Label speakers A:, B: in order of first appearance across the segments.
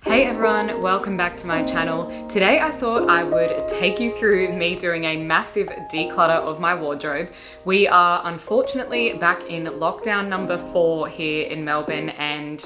A: Hey everyone, welcome back to my channel. Today I thought I would take you through me doing a massive declutter of my wardrobe. We are unfortunately back in lockdown number 4 here in Melbourne, and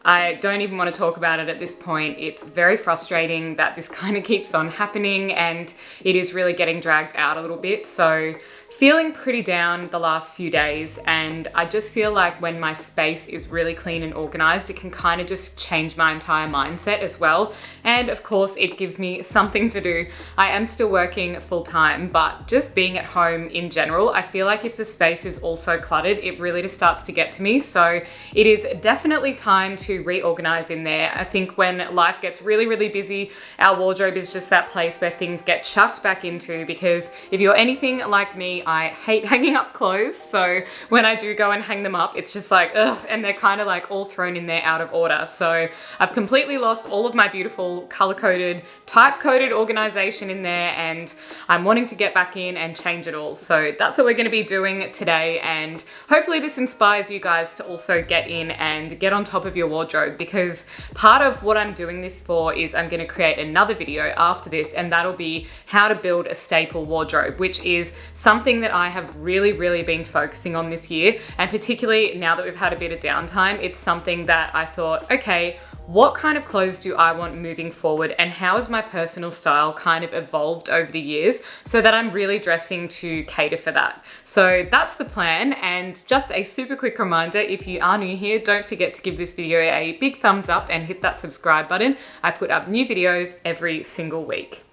A: I don't even want to talk about it at this point. It's very frustrating that this kind of keeps on happening, and it is really getting dragged out a little bit. So feeling pretty down the last few days, and I just feel like when my space is really clean and organized, it can kind of just change my entire mindset as well. And of course, it gives me something to do. I am still working full time, but just being at home in general, I feel like if the space is also cluttered, it really just starts to get to me. So it is definitely time to reorganize in there. I think when life gets really, really busy, our wardrobe is just that place where things get chucked back into, because if you're anything like me, I hate hanging up clothes. So when I do go and hang them up, it's just like, ugh, and they're kind of like all thrown in there out of order. So I've completely lost all of my beautiful color-coded, type-coded organization in there, and I'm wanting to get back in and change it all. So that's what we're going to be doing today, and hopefully this inspires you guys to also get in and get on top of your wardrobe, because part of what I'm doing this for is I'm going to create another video after this, and that'll be how to build a staple wardrobe, which is something that I have really been focusing on this year. And particularly now that we've had a bit of downtime, it's something that I thought, okay, what kind of clothes do I want moving forward, and how has my personal style kind of evolved over the years, so that I'm really dressing to cater for that. So that's the plan. And just a super quick reminder, if you are new here, don't forget to give this video a big thumbs up and hit that subscribe button. I put up new videos every single week.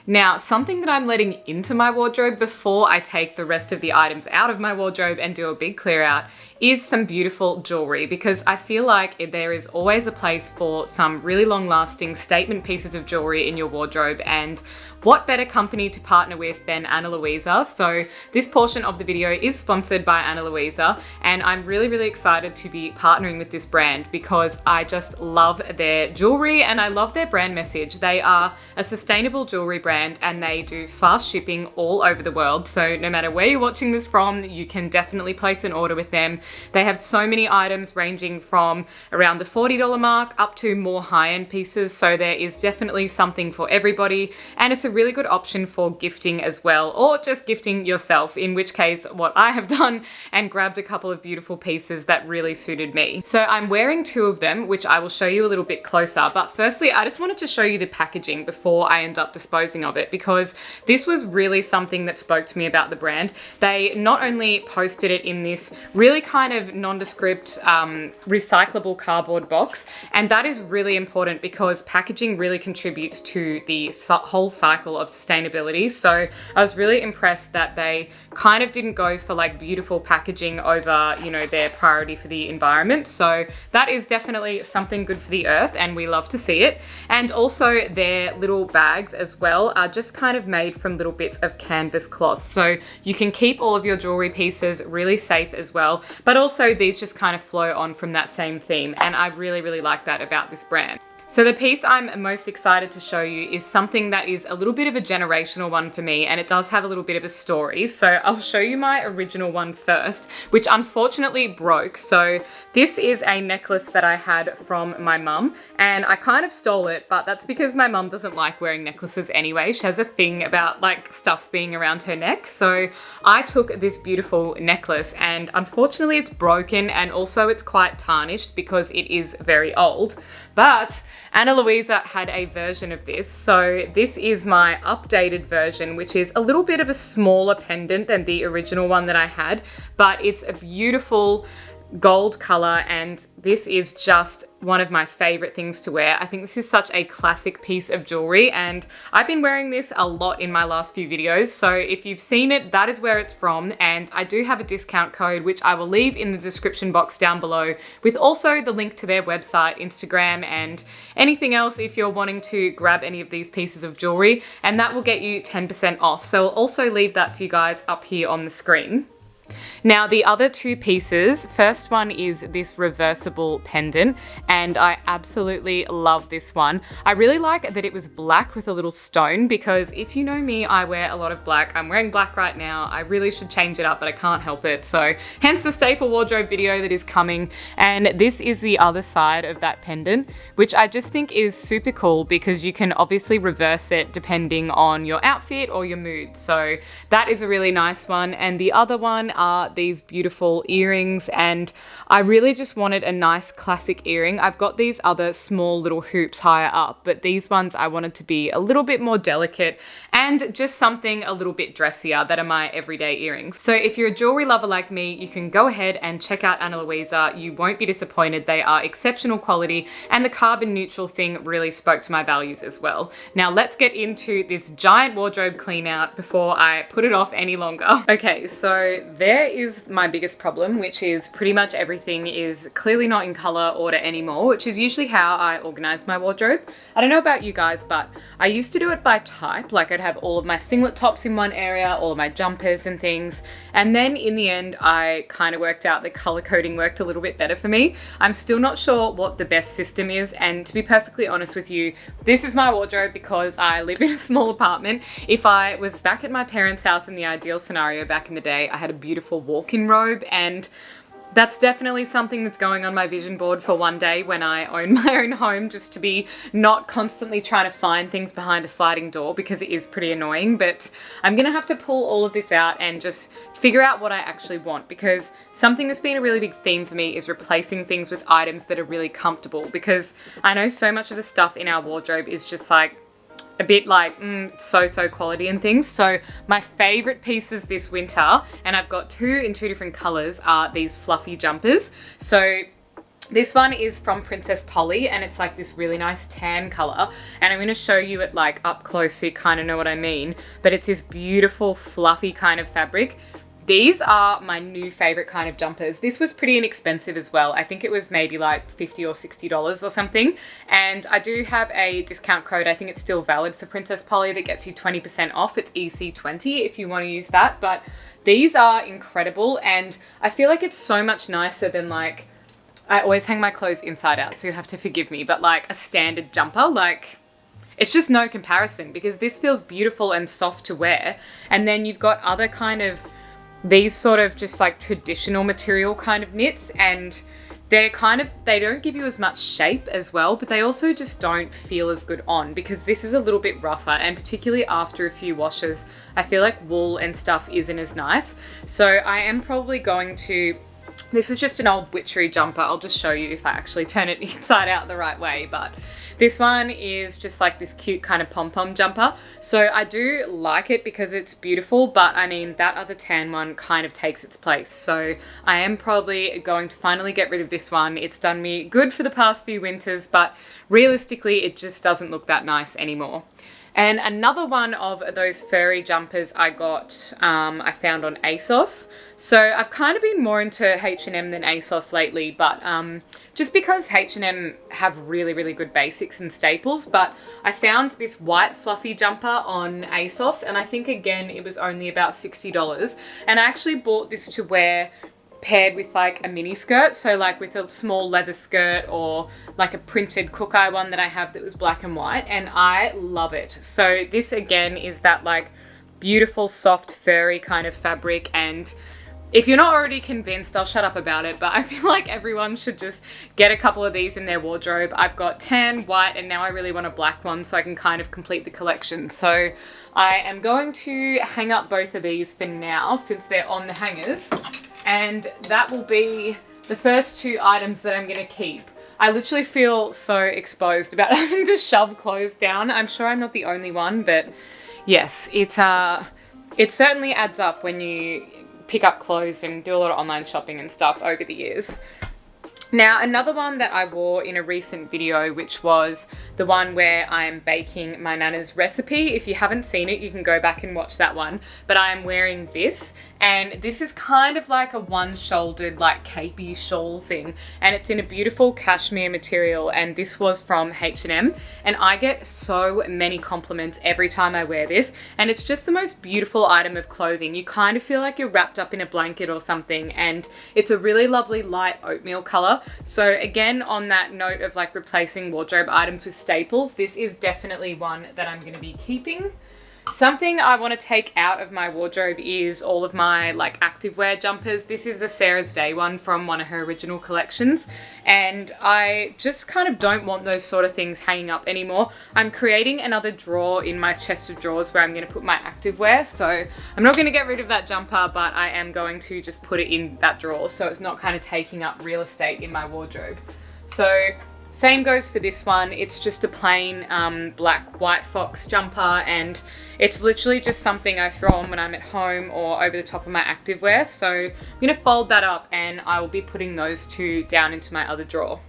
A: Now, something that I'm letting into my wardrobe before I take the rest of the items out of my wardrobe and do a big clear out is some beautiful jewelry, because I feel like there is always a place for some really long lasting statement pieces of jewelry in your wardrobe, and what better company to partner with than Ana Luisa. So this portion of the video is sponsored by Ana Luisa, and I'm really excited to be partnering with this brand because I just love their jewelry and I love their brand message. They are a sustainable jewelry brand and they do fast shipping all over the world. So no matter where you're watching this from, you can definitely place an order with them. They have so many items ranging from around the $40 mark up to more high-end pieces. So there is definitely something for everybody, and it's a really good option for gifting as well, or just gifting yourself, in which case what I have done and grabbed a couple of beautiful pieces that really suited me. So I'm wearing 2 of them, which I will show you a little bit closer. But firstly, I just wanted to show you the packaging before I end up disposing of it, because this was really something that spoke to me about the brand. They not only posted it in this really kind of nondescript recyclable cardboard box, and that is really important because packaging really contributes to the whole cycle of sustainability. So I was really impressed that they kind of didn't go for like beautiful packaging over, you know, their priority for the environment. So that is definitely something good for the earth, and we love to see it. And also their little bags as well are just kind of made from little bits of canvas cloth. So you can keep all of your jewelry pieces really safe as well. But also these just kind of flow on from that same theme. And I really like that about this brand. So the piece I'm most excited to show you is something that is a little bit of a generational one for me, and it does have a little bit of a story. So I'll show you my original one first, which unfortunately broke. So this is a necklace that I had from my mum, and I kind of stole it, but that's because my mum doesn't like wearing necklaces anyway. She has a thing about like stuff being around her neck. So I took this beautiful necklace, and unfortunately it's broken, and also it's quite tarnished because it is very old. But Ana Luisa had a version of this. So this is my updated version, which is a little bit of a smaller pendant than the original one that I had, but it's a beautiful gold color, and this is just one of my favorite things to wear. I think this is such a classic piece of jewelry, and I've been wearing this a lot in my last few videos. So if you've seen it, that is where it's from. And I do have a discount code, which I will leave in the description box down below, with also the link to their website, Instagram, and anything else if you're wanting to grab any of these pieces of jewelry, and that will get you 10% off. So I'll also leave that for you guys up here on the screen. Now the other two pieces, first one is this reversible pendant, and I absolutely love this one. I really like that it was black with a little stone, because if you know me, I wear a lot of black. I'm wearing black right now. I really should change it up, but I can't help it. So hence the staple wardrobe video that is coming. And this is the other side of that pendant, which I just think is super cool because you can obviously reverse it depending on your outfit or your mood. So that is a really nice one. And the other one are these beautiful earrings, and I really just wanted a nice classic earring. I've got these other small little hoops higher up, but these ones I wanted to be a little bit more delicate and just something a little bit dressier that are my everyday earrings. So if you're a jewelry lover like me, you can go ahead and check out Ana Luisa. You won't be disappointed. They are exceptional quality, and the carbon neutral thing really spoke to my values as well. Now let's get into this giant wardrobe clean out before I put it off any longer. Okay, so there is my biggest problem, which is pretty much everything is clearly not in color order anymore, which is usually how I organize my wardrobe. I don't know about you guys, but I used to do it by type. Like I'd have all of my singlet tops in one area, all of my jumpers and things. And then in the end, I kind of worked out that color coding worked a little bit better for me. I'm still not sure what the best system is. And to be perfectly honest with you, this is my wardrobe because I live in a small apartment. If I was back at my parents' house in the ideal scenario back in the day, I had a beautiful walk-in robe, and that's definitely something that's going on my vision board for one day when I own my own home, just to be not constantly trying to find things behind a sliding door, because it is pretty annoying. But I'm gonna have to pull all of this out and just figure out what I actually want, because something that's been a really big theme for me is replacing things with items that are really comfortable, because I know so much of the stuff in our wardrobe is just like a bit like so quality and things. So my favorite pieces this winter, and I've got two in two different colors, are these fluffy jumpers. So this one is from Princess Polly, and it's like this really nice tan color, and I'm going to show you it like up close so you kind of know what I mean. But it's this beautiful fluffy kind of fabric. These are my new favorite kind of jumpers. This was pretty inexpensive as well. I think it was maybe like $50 or $60 or something. And I do have a discount code. I think it's still valid for Princess Polly that gets you 20% off. It's EC20 if you want to use that. But these are incredible, and I feel like it's so much nicer than, like, I always hang my clothes inside out, so you'll have to forgive me, but like a standard jumper, like, it's just no comparison, because this feels beautiful and soft to wear. And then you've got other kind of these sort of just like traditional material kind of knits, and they're kind of, they don't give you as much shape as well, but they also just don't feel as good on, because this is a little bit rougher, and particularly after a few washes, I feel like wool and stuff isn't as nice. So I am probably going to, this was just an old witchery jumper. I'll just show you if I actually turn it inside out the right way, but this one is just like this cute kind of pom-pom jumper. So I do like it because it's beautiful, but I mean, that other tan one kind of takes its place. So I am probably going to finally get rid of this one. It's done me good for the past few winters, but realistically, it just doesn't look that nice anymore. And another one of those furry jumpers I got, I found on ASOS. So I've kind of been more into H&M than ASOS lately, but just because H&M have really, really good basics and staples. But I found this white fluffy jumper on ASOS, and I think again, it was only about $60. And I actually bought this to wear paired with like a mini skirt, so like with a small leather skirt or like a printed Cook-Eye one that I have that was black and white, and I love it. So this again is that like beautiful soft furry kind of fabric, and if you're not already convinced, I'll shut up about it, but I feel like everyone should just get a couple of these in their wardrobe. I've got tan, white, and now I really want a black one so I can kind of complete the collection. So I am going to hang up both of these for now since they're on the hangers. And that will be the first two items that I'm going to keep. I literally feel so exposed about having to shove clothes down. I'm sure I'm not the only one, but yes, it certainly adds up when you pick up clothes and do a lot of online shopping and stuff over the years. Now, another one that I wore in a recent video, which was the one where I'm baking my Nana's recipe. If you haven't seen it, you can go back and watch that one. But I am wearing this, and this is kind of like a one-shouldered, like capey shawl thing. And it's in a beautiful cashmere material, and this was from H&M. And I get so many compliments every time I wear this. And it's just the most beautiful item of clothing. You kind of feel like you're wrapped up in a blanket or something. And it's a really lovely light oatmeal color. So again, on that note of like replacing wardrobe items with staples, this is definitely one that I'm going to be keeping. Something I want to take out of my wardrobe is all of my like activewear jumpers. This is the Sarah's Day one from one of her original collections, and I just kind of don't want those sort of things hanging up anymore. I'm creating another drawer in my chest of drawers where I'm going to put my activewear, so I'm not going to get rid of that jumper, but I am going to just put it in that drawer so it's not kind of taking up real estate in my wardrobe. So same goes for this one. It's just a plain black white fox jumper, and it's literally just something I throw on when I'm at home or over the top of my activewear. So I'm going to fold that up, and I will be putting those two down into my other drawer.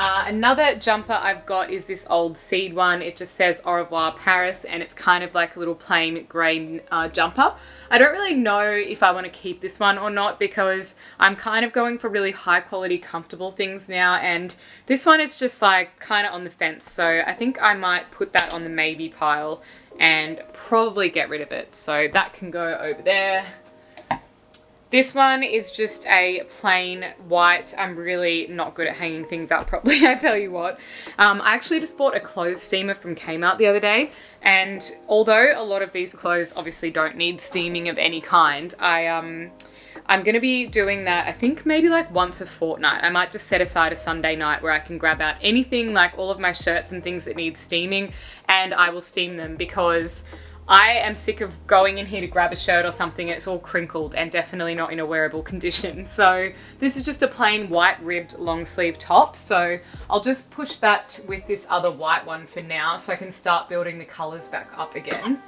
A: Another jumper I've got is this old seed one. It just says Au revoir Paris, and it's kind of like a little plain grey jumper. I don't really know if I want to keep this one or not, because I'm kind of going for really high quality comfortable things now, and this one is just like kind of on the fence. So I think I might put that on the maybe pile and probably get rid of it. So that can go over there. This one is just a plain white. I'm really not good at hanging things up properly, I tell you what. I actually just bought a clothes steamer from Kmart the other day, and although a lot of these clothes obviously don't need steaming of any kind, I'm going to be doing that, I think maybe like once a fortnight. I might just set aside a Sunday night where I can grab out anything, like all of my shirts and things that need steaming, and I will steam them, because I am sick of going in here to grab a shirt or something and it's all crinkled and definitely not in a wearable condition. So this is just a plain white ribbed long sleeve top. So I'll just push that with this other white one for now so I can start building the colors back up again.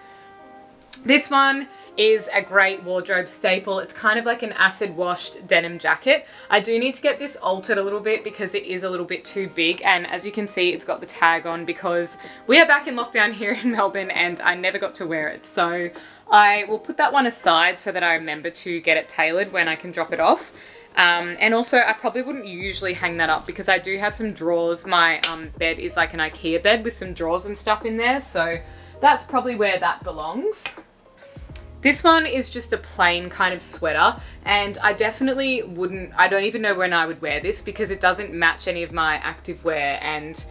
A: This one is a great wardrobe staple. It's kind of like an acid washed denim jacket. I do need to get this altered a little bit because it is a little bit too big, and as you can see, it's got the tag on because we are back in lockdown here in Melbourne and I never got to wear it. So I will put that one aside so that I remember to get it tailored when I can drop it off. And also I probably wouldn't usually hang that up because I do have some drawers. My bed is like an IKEA bed with some drawers and stuff in there, so that's probably where that belongs. This one is just a plain kind of sweater, and I definitely wouldn't, I don't even know when I would wear this because it doesn't match any of my activewear, and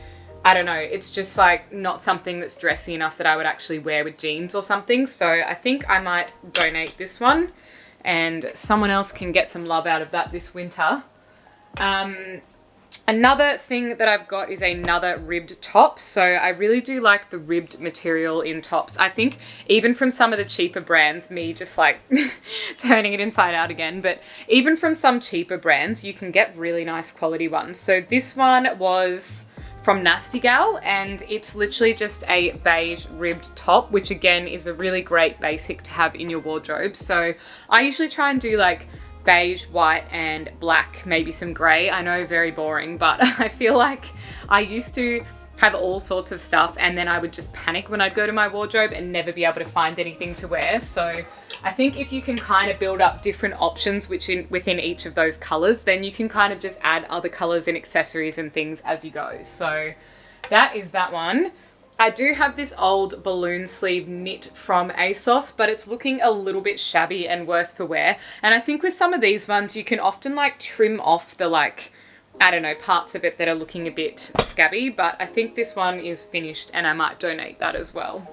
A: I don't know, it's just like not something that's dressy enough that I would actually wear with jeans or something. So I think I might donate this one and someone else can get some love out of that this winter. Another thing that I've got is another ribbed top. So I really do like the ribbed material in tops. I think even from some of the cheaper brands, me just like turning it inside out again, but even from some cheaper brands, you can get really nice quality ones. So this one was from Nasty Gal, and it's literally just a beige ribbed top, which again is a really great basic to have in your wardrobe. So I usually try and do like beige, white and black, maybe some grey. I know, very boring, but I feel like I used to have all sorts of stuff and then I would just panic when I'd go to my wardrobe and never be able to find anything to wear. So I think if you can kind of build up different options within each of those colours, then you can kind of just add other colours and accessories and things as you go. So that is that one. I do have this old balloon sleeve knit from ASOS, but it's looking a little bit shabby and worse for wear. And I think with some of these ones, you can often like trim off the like, I don't know, parts of it that are looking a bit scabby, but I think this one is finished and I might donate that as well.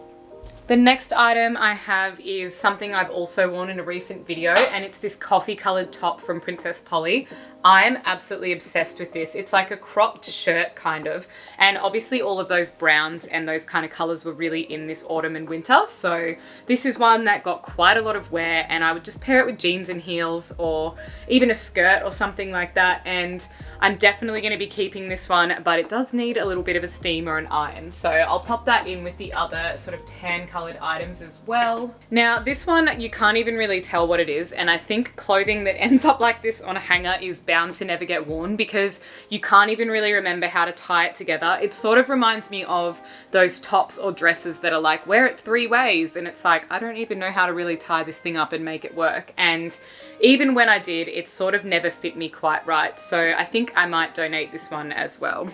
A: The next item I have is something I've also worn in a recent video, and it's this coffee colored top from Princess Polly. I'm absolutely obsessed with this. It's like a cropped shirt kind of, and obviously all of those browns and those kind of colors were really in this autumn and winter. So this is one that got quite a lot of wear, and I would just pair it with jeans and heels or even a skirt or something like that. And I'm definitely going to be keeping this one, but it does need a little bit of a steam or an iron. So I'll pop that in with the other sort of tan colored items as well. Now this one, you can't even really tell what it is. And I think clothing that ends up like this on a hanger is bound to never get worn because you can't even really remember how to tie it together. It sort of reminds me of those tops or dresses that are like, wear it 3 ways. And it's like, I don't even know how to really tie this thing up and make it work. And even when I did, it sort of never fit me quite right. So I think I might donate this one as well.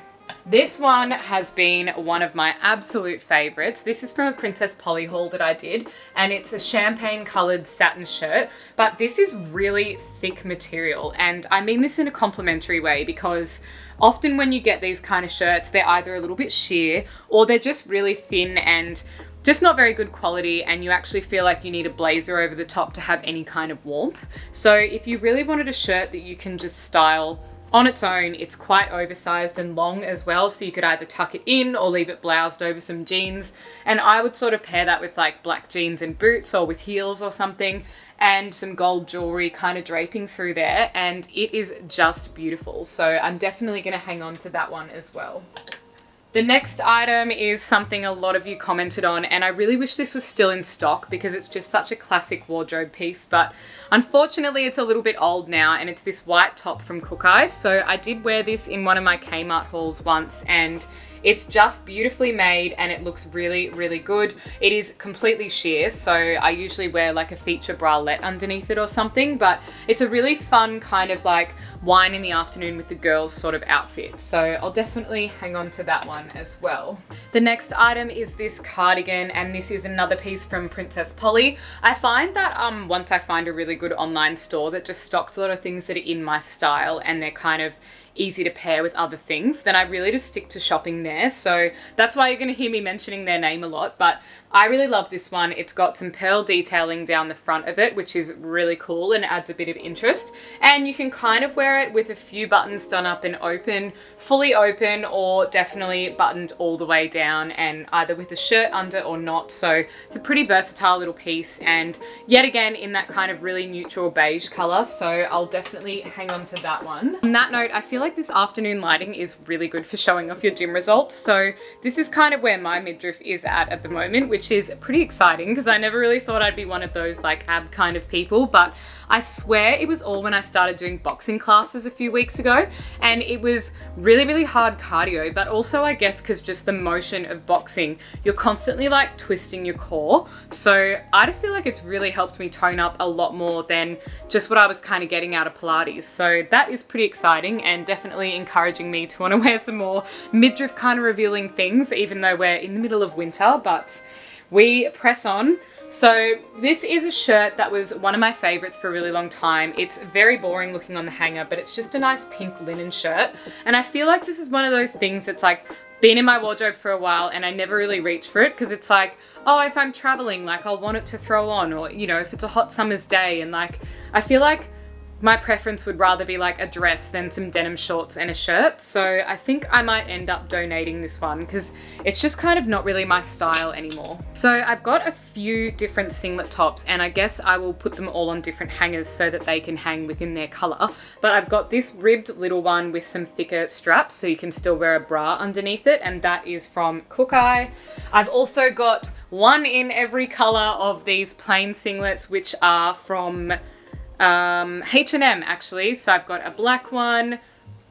A: This one has been one of my absolute favorites. This is from a Princess Polly haul that I did, and it's a champagne colored satin shirt, but this is really thick material. And I mean this in a complimentary way because often when you get these kind of shirts, they're either a little bit sheer or they're just really thin and just not very good quality, and you actually feel like you need a blazer over the top to have any kind of warmth. So if you really wanted a shirt that you can just style on its own, it's quite oversized and long as well, so you could either tuck it in or leave it bloused over some jeans. And I would sort of pair that with like black jeans and boots or with heels or something, and some gold jewelry kind of draping through there, and it is just beautiful. So I'm definitely going to hang on to that one as well. The next item is something a lot of you commented on, and I really wish this was still in stock because it's just such a classic wardrobe piece, but unfortunately it's a little bit old now, and it's this white top from COLLABS. So I did wear this in one of my Kmart hauls once, and it's just beautifully made and it looks really, really good. It is completely sheer, so I usually wear like a feature bralette underneath it or something, but it's a really fun kind of like wine in the afternoon with the girls sort of outfit. So I'll definitely hang on to that one as well. The next item is this cardigan, and this is another piece from Princess Polly. I find that once I find a really good online store that just stocks a lot of things that are in my style and they're kind of easy to pair with other things, then I really just stick to shopping there. So that's why you're going to hear me mentioning their name a lot, but I really love this one. It's got some pearl detailing down the front of it, which is really cool and adds a bit of interest. And you can kind of wear it with a few buttons done up and open, fully open, or definitely buttoned all the way down, and either with a shirt under or not. So it's a pretty versatile little piece, and yet again in that kind of really neutral beige color. So I'll definitely hang on to that one. On that note, I feel like this afternoon lighting is really good for showing off your gym results. So this is kind of where my midriff is at the moment, which is pretty exciting because I never really thought I'd be one of those like ab kind of people, but I swear it was all when I started doing boxing classes a few weeks ago, and it was really, really hard cardio, but also I guess because just the motion of boxing, you're constantly like twisting your core. So I just feel like it's really helped me tone up a lot more than just what I was kind of getting out of Pilates. So that is pretty exciting and definitely encouraging me to want to wear some more midriff kind of revealing things, even though we're in the middle of winter, but we press on. So this is a shirt that was one of my favorites for a really long time. It's very boring looking on the hanger, but it's just a nice pink linen shirt. And I feel like this is one of those things that's like been in my wardrobe for a while and I never really reach for it because it's like, oh, if I'm traveling, like I'll want it to throw on, or, you know, if it's a hot summer's day, and like, I feel like my preference would rather be like a dress than some denim shorts and a shirt. So I think I might end up donating this one because it's just kind of not really my style anymore. So I've got a few different singlet tops, and I guess I will put them all on different hangers so that they can hang within their color. But I've got this ribbed little one with some thicker straps so you can still wear a bra underneath it, and that is from COLLABS. I've also got one in every color of these plain singlets, which are from H&M actually. So I've got a black one,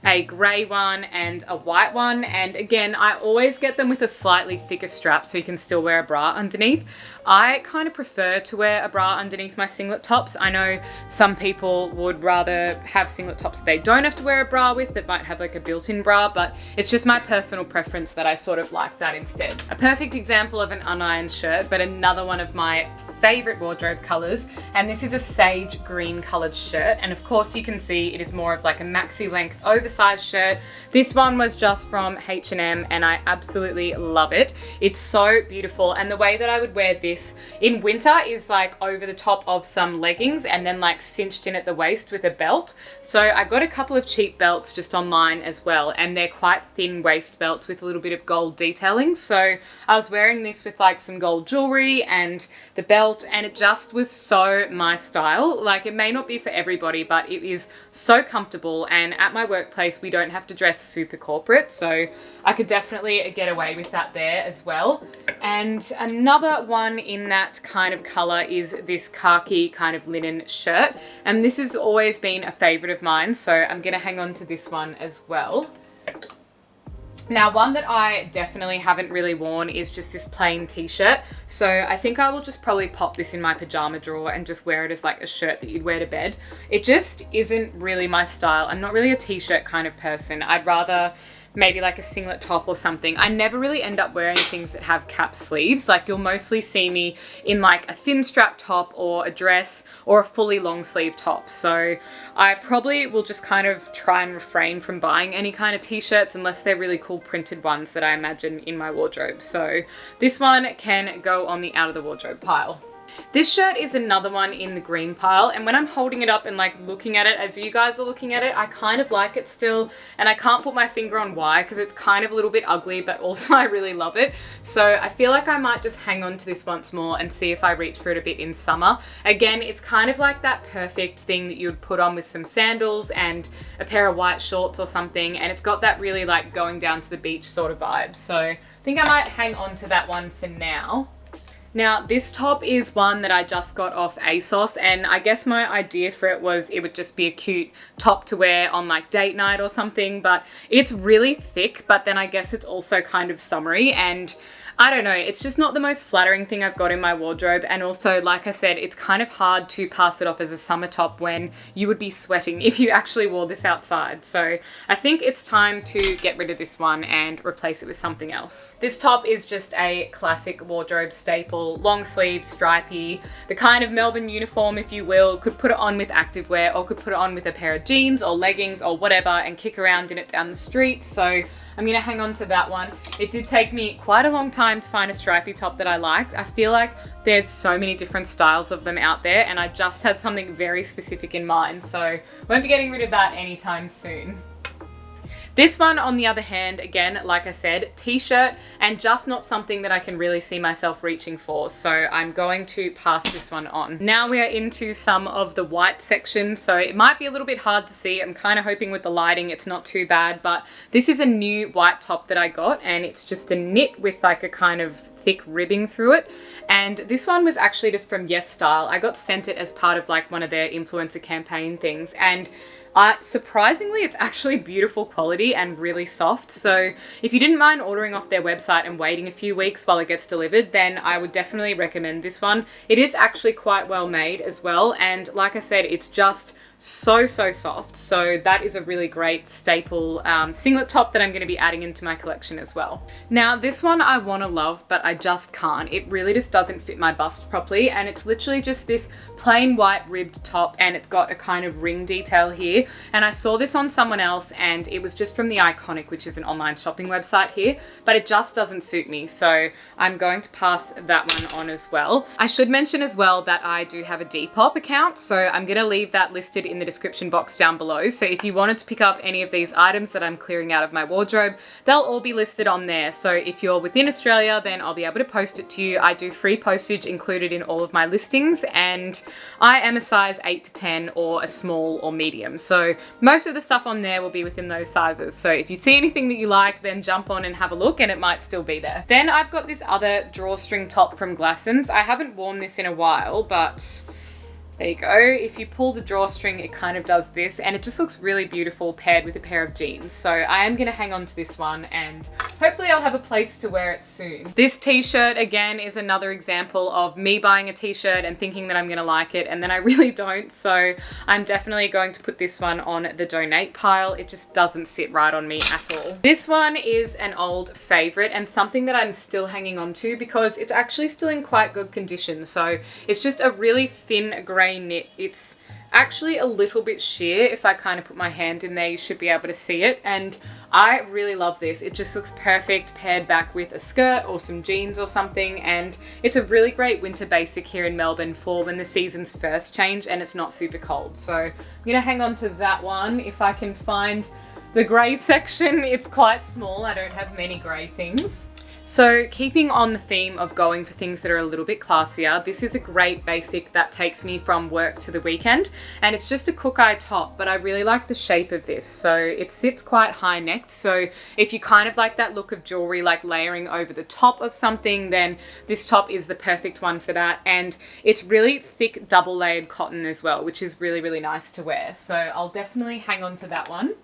A: a grey one, and a white one. And again, I always get them with a slightly thicker strap so you can still wear a bra underneath. I kind of prefer to wear a bra underneath my singlet tops. I know some people would rather have singlet tops that they don't have to wear a bra with, that might have like a built-in bra, but it's just my personal preference that I sort of like that instead. A perfect example of an unironed shirt, but another one of my favorite wardrobe colors, and this is a sage green colored shirt, and of course you can see it is more of like a maxi length oversized shirt. This one was just from H&M and I absolutely love it. It's so beautiful, and the way that I would wear this in winter is like over the top of some leggings and then like cinched in at the waist with a belt. So I got a couple of cheap belts just online as well, and they're quite thin waist belts with a little bit of gold detailing. So I was wearing this with like some gold jewelry and the belt, and it just was so my style. Like, it may not be for everybody, but it is so comfortable, and at my workplace we don't have to dress super corporate, so I could definitely get away with that there as well. And another one in that kind of color is this khaki kind of linen shirt. And this has always been a favorite of mine, so I'm gonna hang on to this one as well. Now, one that I definitely haven't really worn is just this plain t-shirt. So I think I will just probably pop this in my pajama drawer and just wear it as like a shirt that you'd wear to bed. It just isn't really my style. I'm not really a t-shirt kind of person. I'd rather maybe like a singlet top or something. I never really end up wearing things that have cap sleeves. Like you'll mostly see me in like a thin strap top or a dress or a fully long sleeve top. So I probably will just kind of try and refrain from buying any kind of t-shirts unless they're really cool printed ones that I imagine in my wardrobe. So this one can go on the out of the wardrobe pile. This shirt is another one in the green pile, and when I'm holding it up and like looking at it as you guys are looking at it, I kind of like it still, and I can't put my finger on why because it's kind of a little bit ugly, but also I really love it. So I feel like I might just hang on to this once more and see if I reach for it a bit in summer. Again, it's kind of like that perfect thing that you would put on with some sandals and a pair of white shorts or something, and it's got that really like going down to the beach sort of vibe. So I think I might hang on to that one for now. Now, this top is one that I just got off ASOS, and I guess my idea for it was it would just be a cute top to wear on like date night or something, but it's really thick, but then I guess it's also kind of summery, and I don't know, it's just not the most flattering thing I've got in my wardrobe. And also, like I said, it's kind of hard to pass it off as a summer top when you would be sweating if you actually wore this outside. So I think it's time to get rid of this one and replace it with something else. This top is just a classic wardrobe staple, long sleeve, stripy, the kind of Melbourne uniform, if you will. Could put it on with activewear or could put it on with a pair of jeans or leggings or whatever and kick around in it down the street. So I'm gonna hang on to that one. It did take me quite a long time to find a stripy top that I liked. I feel like there's so many different styles of them out there, and I just had something very specific in mind, so won't be getting rid of that anytime soon. This one, on the other hand, again, like I said, t-shirt, and just not something that I can really see myself reaching for, so I'm going to pass this one on. Now we are into some of the white section, so it might be a little bit hard to see. I'm kind of hoping with the lighting it's not too bad, but this is a new white top that I got, and it's just a knit with like a kind of thick ribbing through it. And this one was actually just from Yes Style. I got sent it as part of like one of their influencer campaign things, and surprisingly, it's actually beautiful quality and really soft. So if you didn't mind ordering off their website and waiting a few weeks while it gets delivered, then I would definitely recommend this one. It is actually quite well made as well. And like I said, it's just so soft. So that is a really great staple singlet top that I'm going to be adding into my collection as well. Now this one I want to love, but I just can't. It really just doesn't fit my bust properly, and it's literally just this plain white ribbed top, and it's got a kind of ring detail here. And I saw this on someone else, and it was just from the Iconic, which is an online shopping website here, but it just doesn't suit me, so I'm going to pass that one on as well. I should mention as well that I do have a Depop account, so I'm going to leave that listed in the description box down below. So if you wanted to pick up any of these items that I'm clearing out of my wardrobe, they'll all be listed on there. So if you're within Australia, then I'll be able to post it to you. I do free postage included in all of my listings, and I am a size 8 to 10 or a small or medium. So most of the stuff on there will be within those sizes. So if you see anything that you like, then jump on and have a look, and it might still be there. Then I've got this other drawstring top from Glassons. I haven't worn this in a while, but there you go. If you pull the drawstring, it kind of does this, and it just looks really beautiful paired with a pair of jeans. So I am going to hang on to this one, and hopefully I'll have a place to wear it soon. This t-shirt, again, is another example of me buying a t-shirt and thinking that I'm going to like it, and then I really don't. So I'm definitely going to put this one on the donate pile. It just doesn't sit right on me at all. This one is an old favorite and something that I'm still hanging on to because it's actually still in quite good condition. So it's just a really thin grey knit. It's actually a little bit sheer. If I kind of put my hand in there, you should be able to see it, and I really love this. It just looks perfect paired back with a skirt or some jeans or something, and it's a really great winter basic here in Melbourne for when the seasons first change and it's not super cold. So I'm gonna hang on to that one if I can find the grey section. It's quite small. I don't have many grey things. So keeping on the theme of going for things that are a little bit classier, this is a great basic that takes me from work to the weekend, and it's just a Cookeye top, but I really like the shape of this. So it sits quite high necked, so if you kind of like that look of jewelry like layering over the top of something, then this top is the perfect one for that. And it's really thick double layered cotton as well, which is really, really nice to wear. So I'll definitely hang on to that one.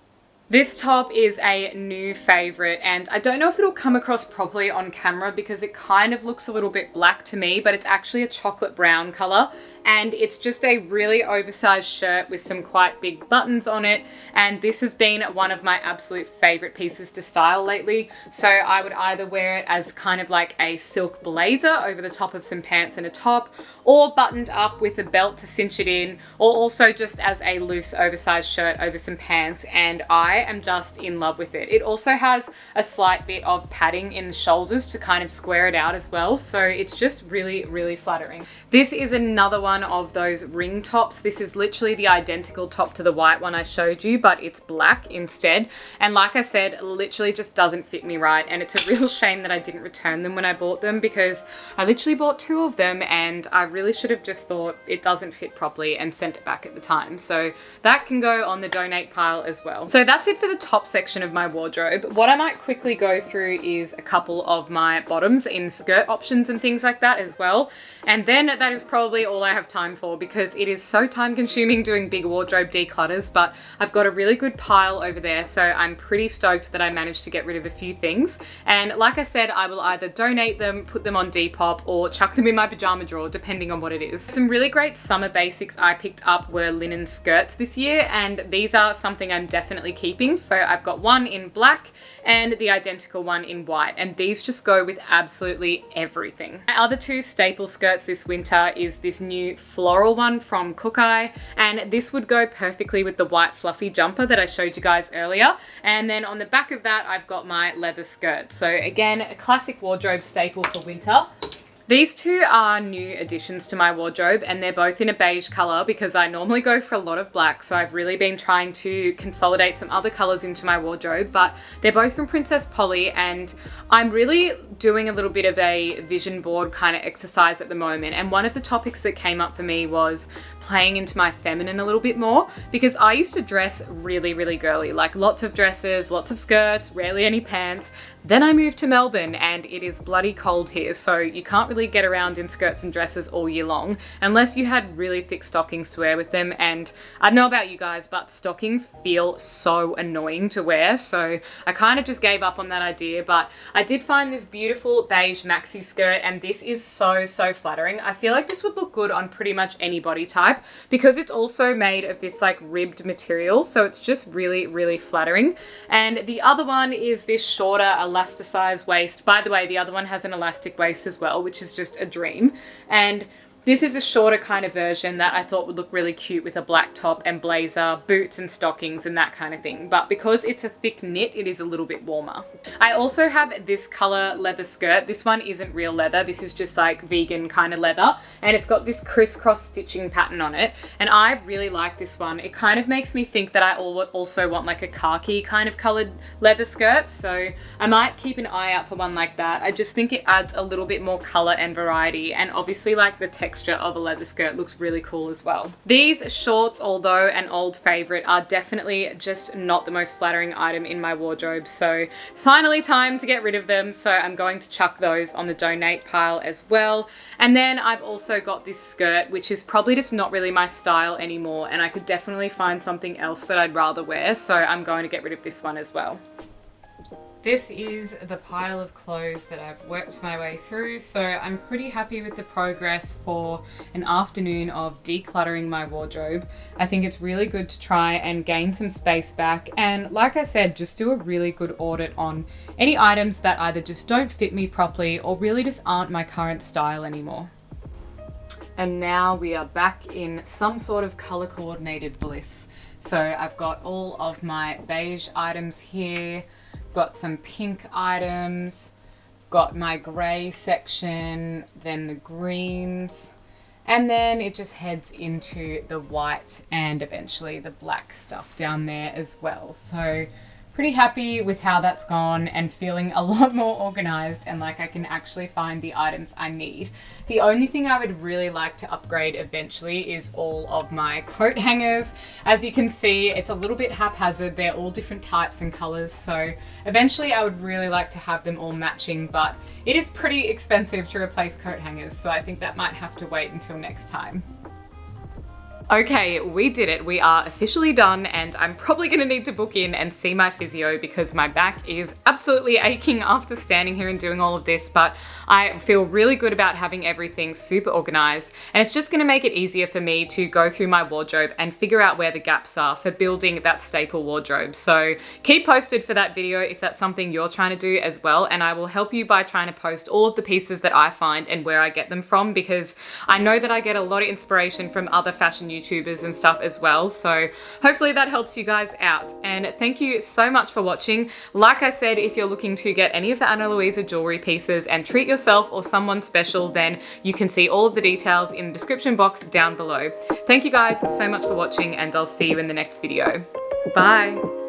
A: This top is a new favorite, and I don't know if it'll come across properly on camera because it kind of looks a little bit black to me, but it's actually a chocolate brown color, and it's just a really oversized shirt with some quite big buttons on it. And this has been one of my absolute favorite pieces to style lately. So I would either wear it as kind of like a silk blazer over the top of some pants and a top, or buttoned up with a belt to cinch it in, or also just as a loose oversized shirt over some pants, and I am just in love with it. It also has a slight bit of padding in the shoulders to kind of square it out as well, so it's just really, really flattering. This is another one of those ring tops. This is literally the identical top to the white one I showed you, but it's black instead, and like I said, literally just doesn't fit me right, and it's a real shame that I didn't return them when I bought them, because I literally bought 2 of them and I really should have just thought it doesn't fit properly and sent it back at the time. So that can go on the donate pile as well. So that's it for the top section of my wardrobe. What I might quickly go through is a couple of my bottoms in skirt options and things like that as well. And then that is probably all I have time for, because it is so time consuming doing big wardrobe declutters, but I've got a really good pile over there, so I'm pretty stoked that I managed to get rid of a few things. And like I said, I will either donate them, put them on Depop, or chuck them in my pajama drawer, depending on what it is. Some really great summer basics I picked up were linen skirts this year, and these are something I'm definitely keeping. So I've got one in black and the identical one in white, and these just go with absolutely everything. My other 2 staple skirts this winter is this new floral one from Cookeye, and this would go perfectly with the white fluffy jumper that I showed you guys earlier. And then on the back of that, I've got my leather skirt. So again, a classic wardrobe staple for winter. These 2 are new additions to my wardrobe, and they're both in a beige color because I normally go for a lot of black, so I've really been trying to consolidate some other colors into my wardrobe, but they're both from Princess Polly, and I'm really doing a little bit of a vision board kind of exercise at the moment. And one of the topics that came up for me was playing into my feminine a little bit more, because I used to dress really, really girly, like lots of dresses, lots of skirts, rarely any pants. Then I moved to Melbourne and it is bloody cold here, so you can't really get around in skirts and dresses all year long unless you had really thick stockings to wear with them. And I don't know about you guys, but stockings feel so annoying to wear, so I kind of just gave up on that idea. But I did find this beautiful beige maxi skirt, and this is so, so flattering. I feel like this would look good on pretty much any body type because it's also made of this like ribbed material, so it's just really, really flattering. And the other one is this shorter elasticized waist. By the way, the other one has an elastic waist as well, which is just a dream. And this is a shorter kind of version that I thought would look really cute with a black top and blazer, boots and stockings and that kind of thing. But because it's a thick knit, it is a little bit warmer. I also have this color leather skirt. This one isn't real leather. This is just like vegan kind of leather. And it's got this crisscross stitching pattern on it. And I really like this one. It kind of makes me think that I also want like a khaki kind of colored leather skirt. So I might keep an eye out for one like that. I just think it adds a little bit more color and variety. And obviously like the texture of a leather skirt looks really cool as well. These shorts, although an old favorite, are definitely just not the most flattering item in my wardrobe, so finally time to get rid of them. So I'm going to chuck those on the donate pile as well. And then I've also got this skirt, which is probably just not really my style anymore, and I could definitely find something else that I'd rather wear, so I'm going to get rid of this one as well. This is the pile of clothes that I've worked my way through, so I'm pretty happy with the progress for an afternoon of decluttering my wardrobe. I think it's really good to try and gain some space back, and like I said, just do a really good audit on any items that either just don't fit me properly or really just aren't my current style anymore. And now we are back in some sort of color coordinated bliss. So I've got all of my beige items here, got some pink items, got my grey section, then the greens, and then it just heads into the white and eventually the black stuff down there as well. So pretty happy with how that's gone and feeling a lot more organized and like I can actually find the items I need. The only thing I would really like to upgrade eventually is all of my coat hangers. As you can see, it's a little bit haphazard. They're all different types and colors, so eventually I would really like to have them all matching, but it is pretty expensive to replace coat hangers, so I think that might have to wait until next time. Okay, we did it. We are officially done, and I'm probably gonna need to book in and see my physio because my back is absolutely aching after standing here and doing all of this, but I feel really good about having everything super organized, and it's just gonna make it easier for me to go through my wardrobe and figure out where the gaps are for building that staple wardrobe. So keep posted for that video if that's something you're trying to do as well, and I will help you by trying to post all of the pieces that I find and where I get them from, because I know that I get a lot of inspiration from other fashion YouTubers and stuff as well. So hopefully that helps you guys out. And thank you so much for watching. Like I said, if you're looking to get any of the Ana Luisa jewelry pieces and treat yourself or someone special, then you can see all of the details in the description box down below. Thank you guys so much for watching, and I'll see you in the next video. Bye.